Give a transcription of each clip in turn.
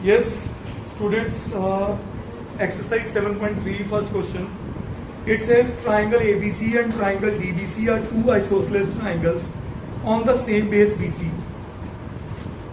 Yes, students, exercise 7.3, first question. It says triangle ABC and triangle DBC are two isosceles triangles on the same base BC.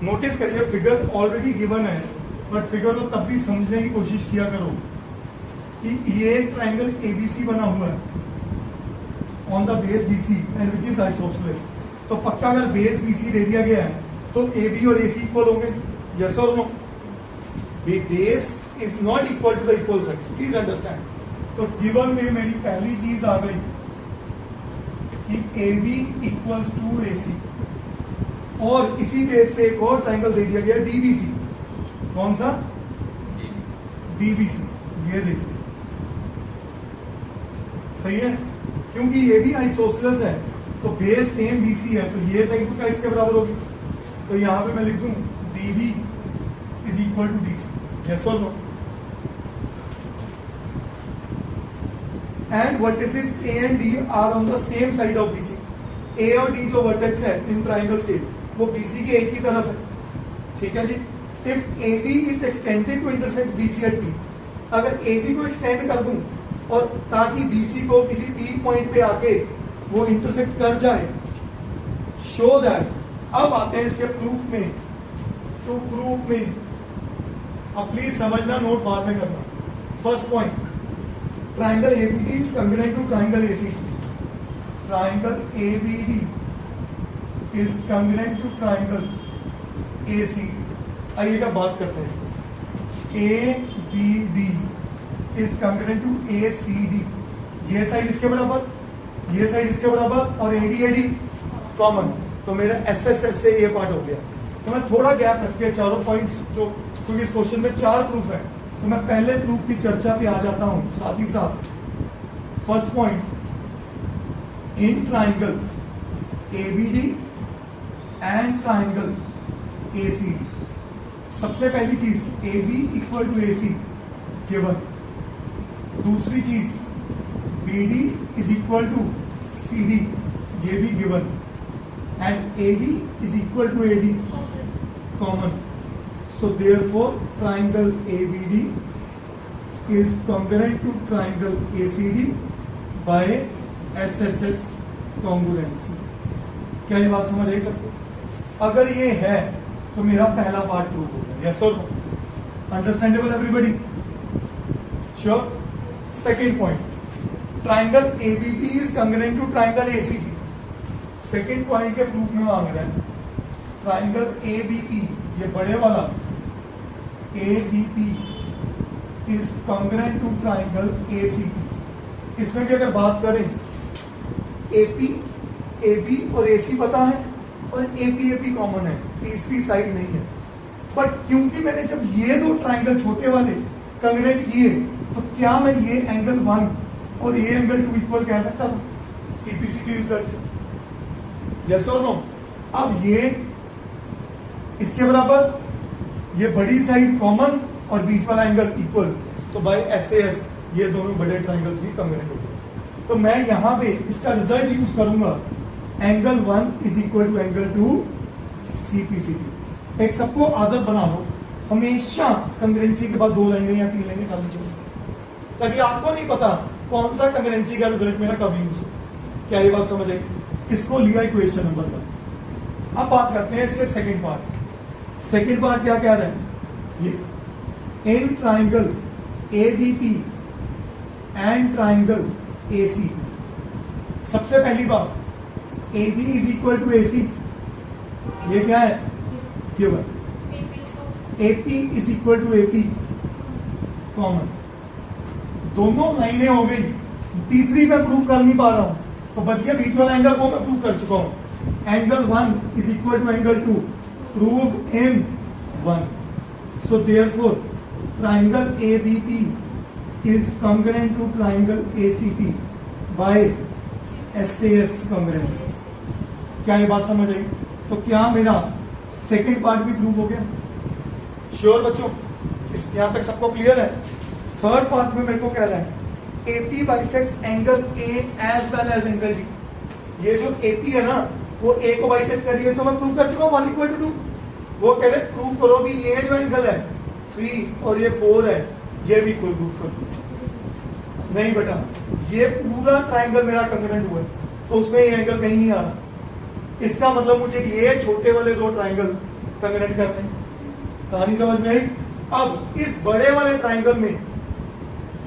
Notice करिए figure already given है, but figure को तब भी समझने की कोशिश किया करो कि ये ट्राइंगल ABC बना हुआ है on the base BC and which is isosceles. तो पक्का अगर बेस BC दे दिया गया है तो AB और AC इक्वल होंगे. यस और no? Base is not equal to the equal sides, please understand. तो गिवन में मेरी पहली चीज आ गई कि AB इक्वल्स टू AC और इसी बेस पे एक और ट्राइंगल दे दिया गया DBC. कौन सा? DBC. ये देखिए सही है, क्योंकि ये भी आइसोसेलेस है तो बेस सेम BC है, तो ये साइड का इसके बराबर होगी. तो यहां पे मैं लिख दूं DB is equal to DC. Yes और no? And vertices A and D are on the same side of BC. A और D जो वर्टेक्स है इन ट्राइंगल्स के वो BC के एक ही तरफ है. ठीक है जी. If AD is extended to intersect BC at T, अगर AD को एक्सटेंड कर दूं और ताकि BC को किसी T पॉइंट पे आके वो इंटरसेक्ट कर जाए, शो दैट. अब आते हैं इसके प्रूफ में. टू प्रूफ में अब प्लीज समझना, नोट बाद में करना. First point, triangle ABD is congruent to triangle AC. Triangle ABD is congruent to triangle AC. आइए क्या बात करते हैं इसको. ABD is congruent to ACD. ये साइड इसके बराबर, ये साइड इसके बराबर और AD कॉमन. तो मेरा SSS से ये पार्ट हो गया. तो मैं थोड़ा गैप रख के चारों पॉइंट्स जो, क्योंकि इस क्वेश्चन में 4 प्रूफ है, तो मैं पहले प्रूफ की चर्चा पे आ जाता हूं साथ ही साथ. First point, in triangle ABD and triangle ACD. सबसे पहली चीज AB equal to AC given. दूसरी चीज BD is equal to CD, ये भी given. And AD is equal to AD common. So therefore triangle ABD is congruent to triangle ACD by SSS congruency. क्या ये बात समझ आई सबको? अगर ये है तो मेरा पहला पार्ट प्रूव होगा. यस और no? Understandable everybody? Sure? Second point, triangle ABD is congruent to triangle ACD. Second point के प्रूफ में मांग रहे हैं. ट्राइंगल ABP, ये बड़े वाला ABP is congruent to triangle ACP. इसमें की अगर बात करें, AP, AB और AC पता है और AP कॉमन है, तीसरी साइड नहीं है. बट क्योंकि मैंने जब ये दो ट्राइंगल छोटे वाले congruent किए, तो क्या मैं ये एंगल 1 और ये एंगल 2 इक्वल कह सकता था CPCT रिजल्ट से? यस और नो? अब ये इसके बराबर, ये बड़ी साइड कॉमन और बीच वाला एंगल इक्वल, तो बाय SAS ये दोनों बड़े ट्राइंगल्स भी कॉन्ग्रुएंट हो गए. तो मैं यहां पे इसका रिजल्ट यूज करूंगा, angle 1 is equal to angle 2 CPCT. एक सबको आदत बना लो, हमेशा कॉन्ग्रुएंसी के बाद 2 लाइनें या 3 लाइनें निकालनी चाहिए, ताकि आपको नहीं पता कौन सा कॉन्ग्रुएंसी का रिजल्ट मेरा कब यूज हो. क्या ये बात समझ आई? इसको लिया इक्वेशन नंबर 1. अब बात करते हैं इसके सेकेंड पार्ट. सेकेंड पार्ट क्या कह रहे हैं? ये in triangle ABP and triangle ACP. सबसे पहली बात, AB is equal to AC. ये क्या है? Given. AP is equal to AP common. दोनों लाइनें हो गई. तीसरी मैं प्रूफ कर नहीं पा रहा हूं, तो बच गया बीच वाला एंगल, वो मैं प्रूफ कर चुका हूं. Angle 1 is equal to angle 2 proved in 1. So therefore triangle ABP is congruent to triangle ACP by SAS congruency. क्या ये बात समझ आई? तो क्या मेरा सेकेंड पार्ट भी प्रूव हो गया? श्योर बच्चों? इस यहां तक सबको क्लियर है? थर्ड पार्ट में मेरे को कह रहा है AP bisects angle A as well as angle D. ये जो AP है ना, वो A को बाइसेक्ट करिए, तो मैं प्रूव कर चुका हूं 1 = 2. वो कह रहे प्रूव करो कि ये जो एंगल है 3 और ये 4 है, ये भी इक्वल प्रूफ कर दो। नहीं बेटा, ये पूरा ट्राइंगल मेरा कंग्रेंट हुआ है, तो उसमें ये एंगल कहीं नहीं आ रहा। इसका मतलब मुझे ये छोटे वाले दो ट्राइंगल कंग्रेंट करने हैं। कहानी समझ में आई? अब इस बड़े वाले ट्राइंगल में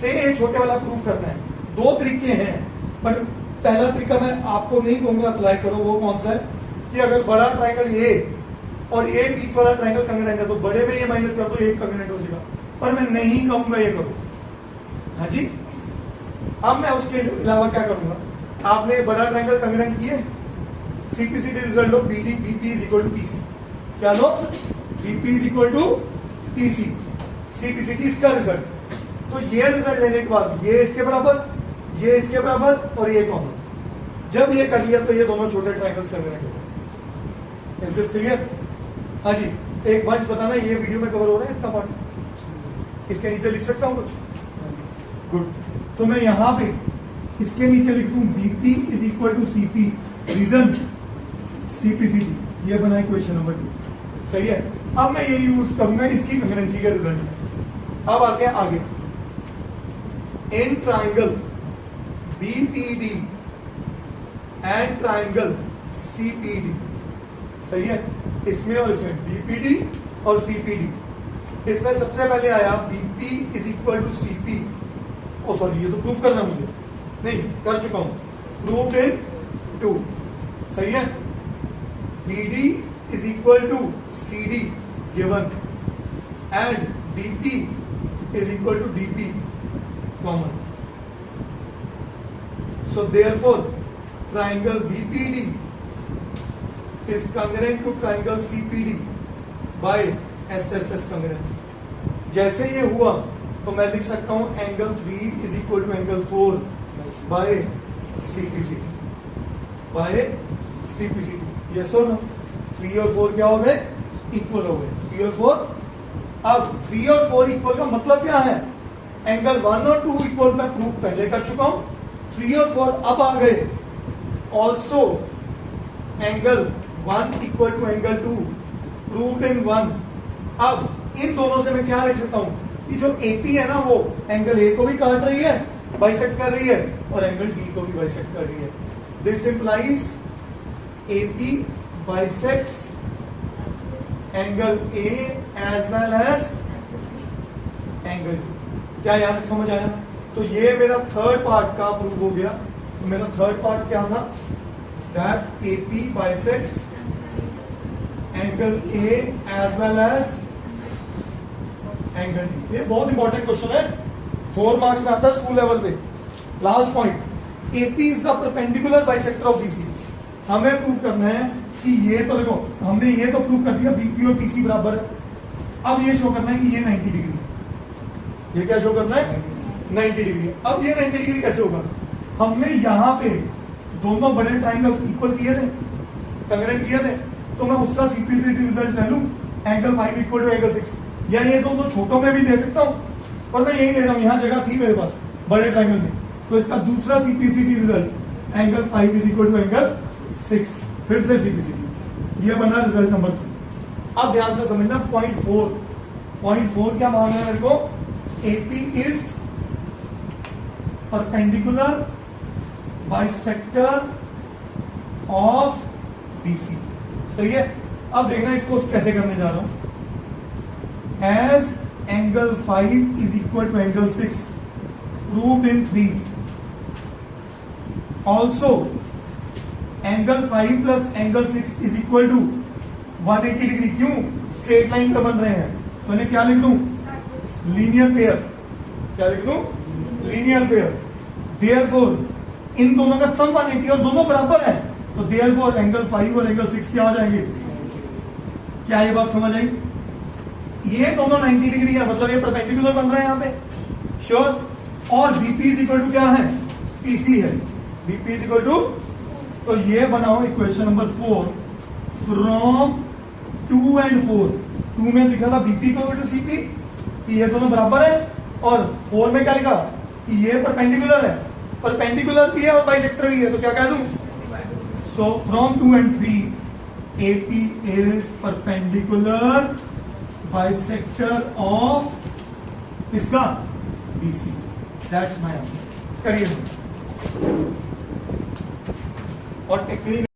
से ये छोटे वाला प्रूफ करना है। दो तरीके हैं, पर पहला तरीका मैं आपको नहीं कहूंगा अप्लाई करो। वो कौन सा है कि अगर बड़ा ट्राइंगल ये और ये बीच वाला ट्राइंगल कंग्रेंट है, तो बड़े में ये माइनस कर दो, ये कंग्रेंट हो जाएगा। पर मैं नहीं कहूंगा ये करो। हाँ जी, अब मैं उसके अलावा क्या करूंगा? आपने बड़ा ट्राइंगल कंग्रेंट किए, सीपीसीटी रिजल्ट लो, BD BP is equal to PC. क्या लो? BP is equal to PC, CPCT इसका रिजल्ट। तो ये रिजल्ट लेने के बाद ये इसके बराबर, ये इसके बराबर और ये कॉमन। जब ये कर लिया तो ये दोनों छोटे ट्राइंगल्स कंग्रेंट हो गए। Is this clear? हाँ जी, एक वंश बताना, ये वीडियो में कवर हो रहा है इतना पार्ट? इसके नीचे लिख सकता हूं कुछ? गुड। तो मैं यहां पे इसके नीचे लिख दूं BP is equal to CP, reason CPCT. ये बना इक्वेशन नंबर 2। सही है। अब मैं ये यूज करूंगा इसकी कंग्रेंसी का रिजल्ट। अब आते हैं आगे। In triangle BPD and triangle CPD, सही है, इसमें और इसमें बीपीडी और सीपीडी। इसमें सबसे पहले आया BP is equal to CP. Oh sorry, ये तो प्रूफ करना मुझे, नहीं कर चुका हूं, प्रूफ इन 2। सही है। BD is equal to CD given and DP is equal to DP common. So therefore triangle BPD is congruent to triangle CPD by SSS congruency। जैसे ये हुआ तो मैं लिख सकता हूं angle 3 is equal to angle 4 by CPCD, by CPCD। Yes और no? 3 और 4 क्या हो गए? इक्वल हो गए। 3 और 4। अब 3 और 4 इक्वल का मतलब क्या है? एंगल 1 और 2 इक्वल मैं प्रूफ पहले कर चुका हूं। 3 और 4 अब आ गए। Also angle 1 equal to angle 2 proved in 1। अब इन दोनों से मैं क्या लिख सकता हूं कि जो एपी है ना, वो एंगल ए को भी काट रही है, बाइसेक्ट कर रही है, और एंगल डी को भी बाइसेक्ट कर रही है। This implies AP bisects angle A as well as angle D. क्या यहां तक समझ आया? तो ये मेरा थर्ड पार्ट का प्रूव हो गया। तो मेरा थर्ड पार्ट क्या था? that AP bisects angle A as well as angle D। ये बहुत इंपॉर्टेंट क्वेश्चन है, 4 मार्क्स में आता है स्कूल लेवल पे। Last point, AP is the perpendicular bisector of BC। हमें प्रूफ करना है कि ये तो देखो, हमने ये तो प्रूफ कर दिया BP और PC बराबर है। अब ये शो करना है कि ये 90 डिग्री। ये क्या शो करना है? 90 डिग्री। अब ये 90 डिग्री कैसे होगा? हमने यहां पे दोनों बड़े ट्राइंगल्स इक्वल किए थे, कंग्रेंट किए थे, तो मैं उसका सीपीसीटी रिजल्ट ले लूं, एंगल 5 इक्वल टू एंगल 6। या ये दोनों छोटों में भी दे सकता हूं, पर मैं यही ले रहा हूं, यहां जगह थी मेरे पास बड़े ट्राइंगल में, तो इसका दूसरा CPCT result angle 5 is equal to angle 6। फिर से सीपीसीटी, ये बना रिजल्ट नंबर 3। अब ध्यान से समझना पॉइंट 4 क्या मांग रहा है मेरे को? AP is perpendicular bisector of BC। सही है। अब देखना इसको कैसे करने जा रहा हूं। As angle 5 is equal to angle 6 proved in 3। Also angle 5 plus angle 6 is equal to 180 degree. क्यों? स्ट्रेट लाइन का बन रहे हैं, तो इन्हें क्या लिख दूं? Linear pair. क्या लिख दूं? Linear pair. देयरफॉर इन दोनों का सम 180 और दोनों बराबर है, तो देयरफॉर एंगल 5 और एंगल 6 क्या हो जाएंगे? क्या ये बात समझ आई? ये दोनों 90 डिग्री है, मतलब ये परपेंडिकुलर बन रहे हैं यहां पे। श्योर। और बीपी इज इक्वल टू क्या है? पीसी है। बीपी इज इक्वल टू, तो ये बनाओ इक्वेशन नंबर 4 फ्रॉम 2 एंड 4। 2 में लिखा था बीपी इक्वल टू सीपी, कि ये दोनों बराबर है, और 4 में क्या लिखा? कि ये परपेंडिकुलर है, परपेंडिकुलर भी है और बाइसेक्टर भी है, तो क्या कह दूं? So from 2 and 3, AP is perpendicular bisector of किसका, BC। That's my answer. करिए और टेक्निक